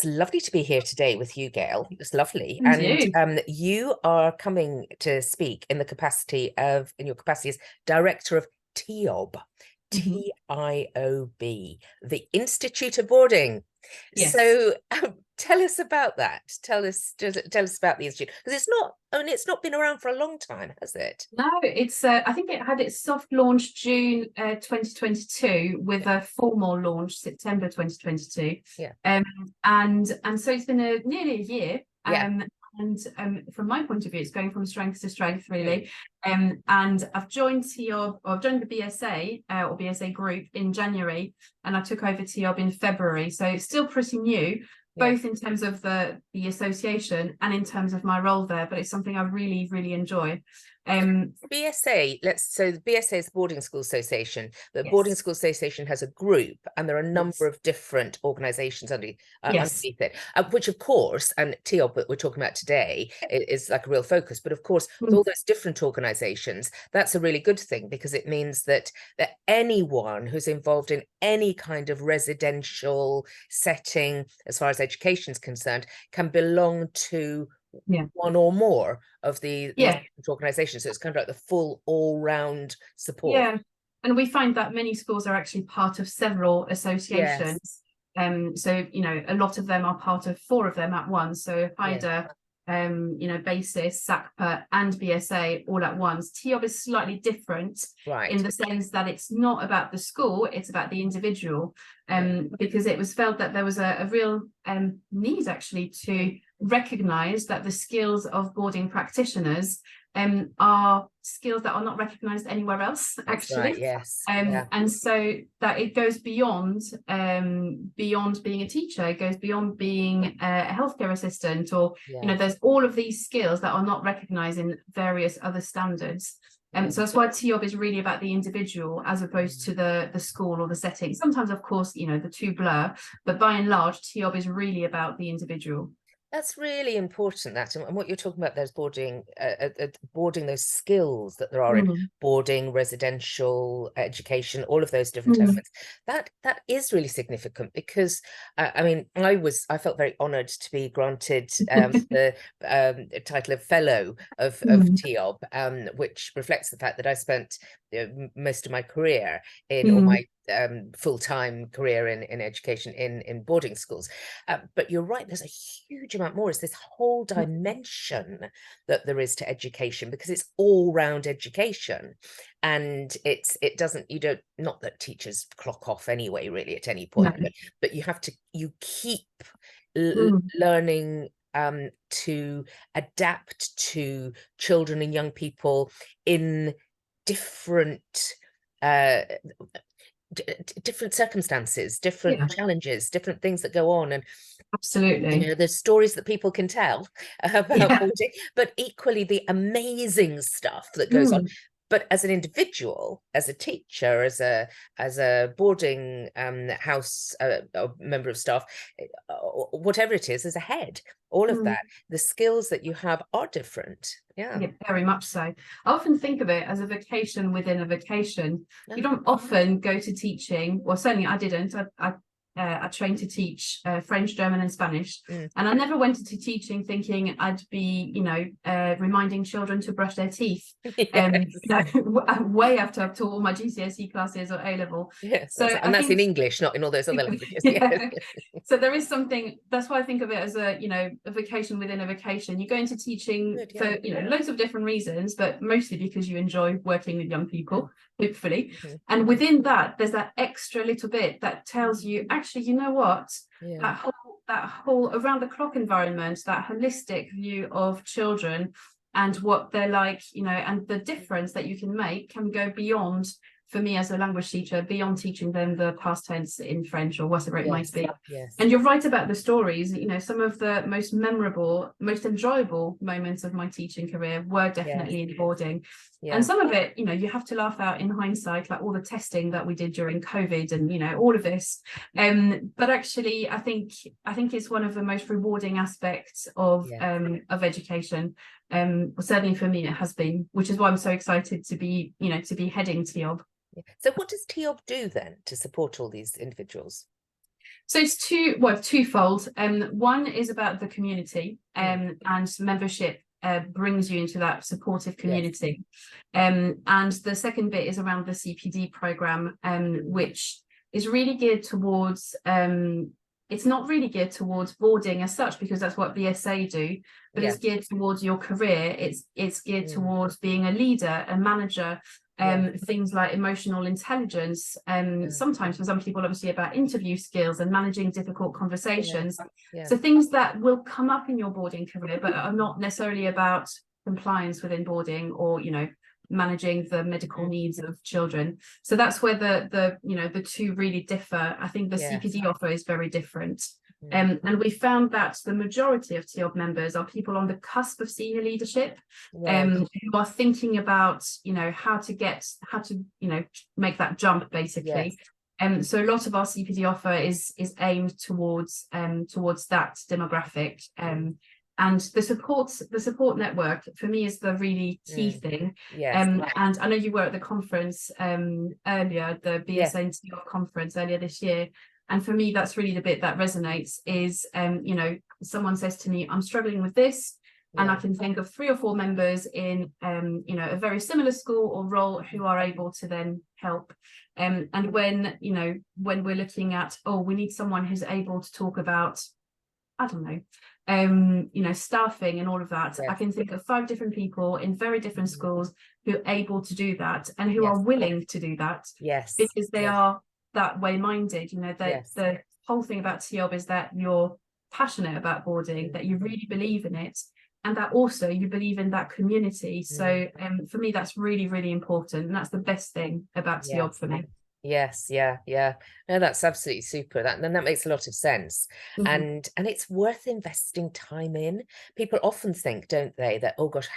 it's lovely to be here today with you, Gaelle. It's lovely. And And you. you are coming to speak in your capacity as Director of TIOB, Mhm. TIOB, the Institute of Boarding. Yes. So tell us about that. Tell us about the institute, because it's not been around for a long time, has it? No, it's I think it had its soft launch June 2022 with a formal launch September 2022. Yeah. Um and so it's been nearly a year. Yeah. And from my point of view, it's going from strength to strength, Mm. really. And I've joined TIOB, or I've joined the BSA or BSA group in January, and I took over TIOB in February. So it's still pretty new, Yeah. both in terms of the association and in terms of my role there. But it's something I really, really enjoy. BSA, so the BSA is the Boarding School Association. The Boarding Yes, School Association has a group, and there are a number yes, of different organisations yes, underneath it, which of course, and TIOB that we're talking about today is like a real focus. But of course, with mm, all those different organisations, that's a really good thing, because it means that anyone who's involved in any kind of residential setting, as far as education is concerned, can belong to yeah, one or more of these yeah, organizations. So it's kind of like the full all-round support. yeah. And we find that many schools are actually part of several Yes. associations. So a lot of them are part of four of them at once. So Yeah. HIDA, BASIS, SACPA, and BSA all at once. TIOB is slightly different in Right. the sense that it's not about the school, it's about the individual. Yeah. Because it was felt that there was a real need actually to recognise that the skills of boarding practitioners are skills that are not recognized anywhere else, That's right. actually. Yes. Yeah. And so that it goes beyond being a teacher. It goes beyond being a healthcare assistant, or Yeah. there's all of these skills that are not recognized in various other standards. Yeah. So that's why TIOB is really about the individual as opposed to the school or the setting. Sometimes, of course, the two blur, but by and large, TIOB is really about the individual. That's really important, that, and what you're talking about, those boarding those skills that there are in Mm. boarding, residential education, all of those different Mm. elements. That is really significant, because I mean, I felt very honoured to be granted the title of Fellow of Mm. TIOB, which reflects the fact that I spent most of my career or Mm. my full-time career in education in boarding schools. But you're right, there's a huge amount more. It's this whole dimension that there is to education, because it's all round education. And it doesn't, you don't, not that teachers clock off anyway, really, at any No. point, but you keep Mm. learning to adapt to children and young people in different uh different circumstances, different Yeah, challenges, different things that go on. And absolutely. there's stories that people can tell about Yeah. boarding, but equally the amazing stuff that goes on. Mm. But as an individual, as a teacher, as a boarding house member of staff, whatever it is, as a head, all of Mm. that, the skills that you have are different. Yeah. Yeah, very much so. I often think of it as a vocation within a vocation. You Yeah. don't often go to teaching, well, certainly I didn't. I trained to teach French, German, and Spanish, Mm. and I never went into teaching thinking I'd be, reminding children to brush their teeth. Yes. Way after I've taught all my GCSE classes or A level. Yes, So and I that's in think English, not in all those other languages. Yes. yeah. So there is something, that's why I think of it as a vocation within a vocation. You go into teaching Good, for yeah. loads of different reasons, but mostly because you enjoy working with young people, hopefully. Mhm. And within that, there's that extra little bit that tells you, actually, you know what, Yeah. that whole around the clock environment, that holistic view of children and what they're like, and the difference that you can make can go beyond, for me as a language teacher, beyond teaching them the past tense in French or whatever it might Yes. be. Yes. And you're right about the stories. Some of the most memorable, most enjoyable moments of my teaching career were definitely in boarding. Yeah. And some of it, you have to laugh out in hindsight, like all the testing that we did during COVID and, all of this. But actually, I think it's one of the most rewarding aspects of education. Certainly for me, it has been, which is why I'm so excited to be heading TIOB. So what does TIOB do then to support all these individuals? So it's twofold. One is about the community, and membership brings you into that supportive community. Yes. And the second bit is around the CPD program, which is really geared towards, it's not really geared towards boarding as such, because that's what BSA do, but it's geared towards your career. It's geared towards being a leader, a manager, things like emotional intelligence, sometimes for some people obviously about interview skills and managing difficult conversations. So things that will come up in your boarding career but are not necessarily about compliance within boarding, or managing the medical needs of children. So that's where the two really differ. I think the CPD offer is very different. And we found that the majority of TIOB members are people on the cusp of senior leadership, who are thinking about, how to make that jump, basically. So a lot of our CPD offer is aimed towards that demographic. And the support network for me is the really key thing. And I know you were at the conference earlier, the BSA and TIOB conference earlier this year. And for me, that's really the bit that resonates is, someone says to me, I'm struggling with this. And I can think of 3 or 4 members in, a very similar school or role who are able to then help. And when we're looking at, we need someone who's able to talk about, I don't know, staffing and all of that. I can think of 5 different people in very different schools who are able to do that and who are willing to do that. Because they are that way minded. The whole thing about TIOB is that you're passionate about boarding, that you really believe in it, and that also you believe in that community. So for me, that's really, really important, and that's the best thing about TIOB for me. No, that's absolutely super. That makes a lot of sense. And it's worth investing time in. People often think, don't they, that, oh gosh,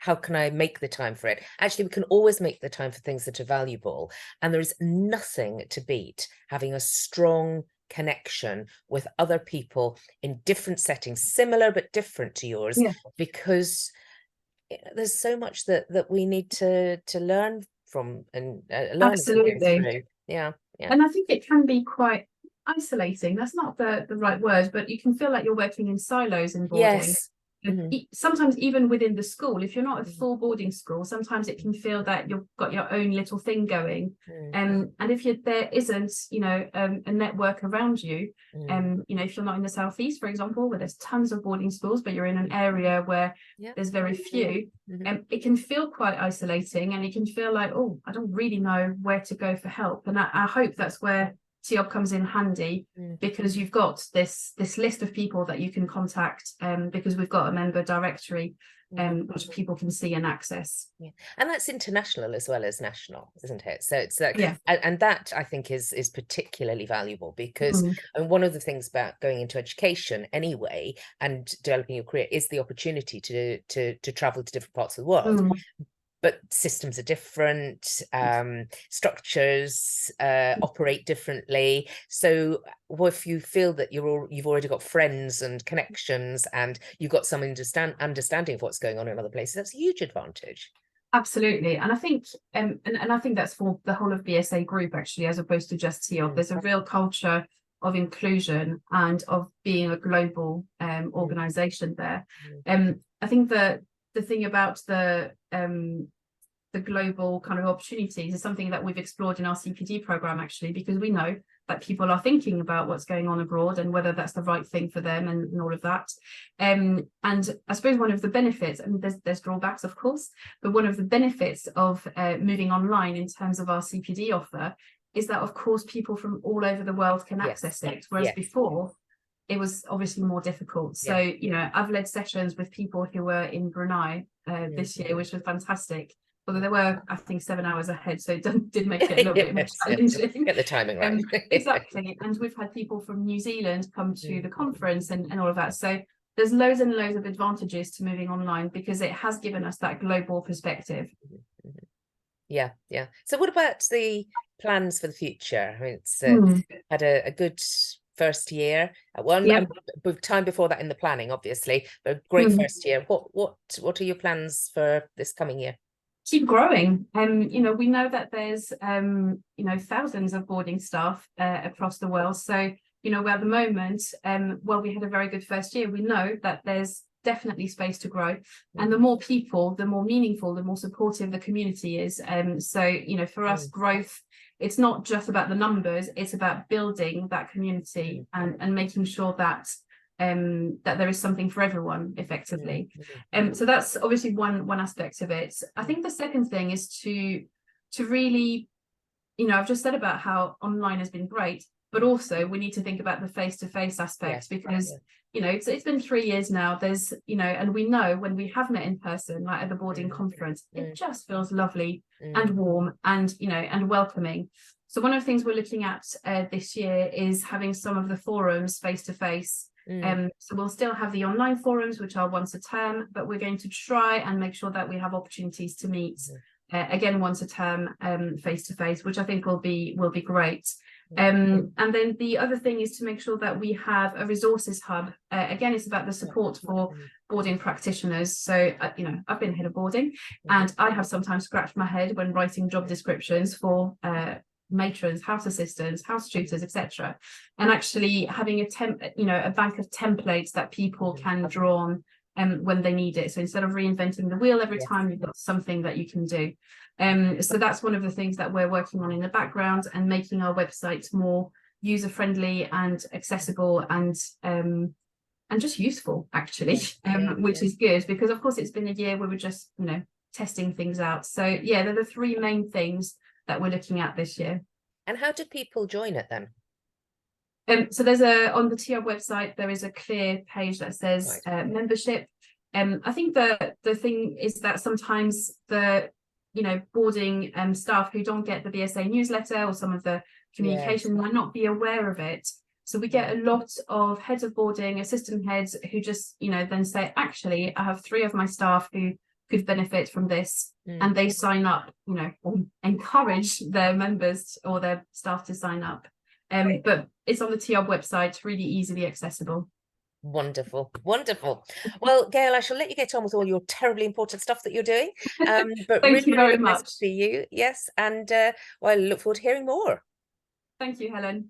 how can I make the time for it? Actually, we can always make the time for things that are valuable. And there is nothing to beat having a strong connection with other people in different settings, similar but different to yours, because there's so much that we need to learn from and learn. Absolutely. And I think it can be quite isolating. That's not the right word, but you can feel like you're working in silos in boarding. Sometimes even within the school, if you're not a full boarding school, sometimes it can feel that you've got your own little thing going. And if there isn't, a network around you, if you're not in the southeast, for example, where there's tons of boarding schools, but you're in an area where there's very few, it can feel quite isolating, and it can feel like, oh, I don't really know where to go for help. And I hope that's where TIOB comes in handy, because you've got this list of people that you can contact, because we've got a member directory which people can see and access. And that's international as well as national, isn't it? So it's like, and that I think is particularly valuable, because and one of the things about going into education anyway and developing your career is the opportunity to travel to different parts of the world. But systems are different, structures operate differently. So if you feel that you've already got friends and connections, and you've got some understanding of what's going on in other places, that's a huge advantage. Absolutely. And I think and I think that's for the whole of BSA group, actually, as opposed to just TIOB. There's a real culture of inclusion and of being a global organization there. I think the thing about the global kind of opportunities is something that we've explored in our CPD program, actually, because we know that people are thinking about what's going on abroad and whether that's the right thing for them and all of that. And I suppose one of the benefits, and there's drawbacks, of course, but one of the benefits of moving online in terms of our CPD offer is that, of course, people from all over the world can access it, whereas before it was obviously more difficult. So, I've led sessions with people who were in Brunei this year, which was fantastic. Although they were, I think, 7 hours ahead, so it did make it a little bit more challenging. Get the timing right. Exactly. And we've had people from New Zealand come to the conference and all of that. So there's loads and loads of advantages to moving online, because it has given us that global perspective. So what about the plans for the future? I mean, it's had a good first year, time before that in the planning, obviously, but a great first year. What are your plans for this coming year? keep growing. You know, we know that there's you know, thousands of boarding staff across the world. So, you know, at the moment, well, we had a very good first year. We know that there's definitely space to grow, and the more people, the more meaningful, the more supportive the community is. So, you know, for us, growth, it's not just about the numbers, it's about building that community and making sure that that there is something for everyone effectively. So that's obviously one aspect of it. I think the second thing is to really, you know, I've just said about how online has been great, but also we need to think about the face-to-face aspect, because you know, it's been 3 years now. There's, you know, and we know when we have met in person, like at the boarding conference, it just feels lovely and warm and, you know, and welcoming. So one of the things we're looking at this year is having some of the forums face-to-face. So we'll still have the online forums, which are once a term, but we're going to try and make sure that we have opportunities to meet again once a term, face to face, which I think will be great. And then the other thing is to make sure that we have a resources hub. Again, it's about the support for boarding practitioners. So you know, I've been head of boarding, and I have sometimes scratched my head when writing job descriptions for matrons, house assistants, house tutors, etc. And actually having a bank of templates that people can draw on when they need it. So instead of reinventing the wheel every time, you've got something that you can do. So that's one of the things that we're working on in the background, and making our website more user-friendly and accessible and just useful, actually, which is good, because of course it's been a year where we're just, you know, testing things out. So yeah, they're the three main things that we're looking at this year. And how do people join it then? So there's on the TIOB website, there is a clear page that says membership. I think the thing is that sometimes the, you know, boarding staff who don't get the BSA newsletter or some of the communication might not be aware of it. So we get a lot of heads of boarding, assistant heads, who just, you know, then say, actually, I have 3 of my staff who could benefit from this, and they sign up, you know, or encourage their members or their staff to sign up. But it's on the TIOB website, really easily accessible. Wonderful, wonderful. Well, Gaelle, I shall let you get on with all your terribly important stuff that you're doing. But Thank you very nice much. to see you. Yes, and well, I look forward to hearing more. Thank you, Helen.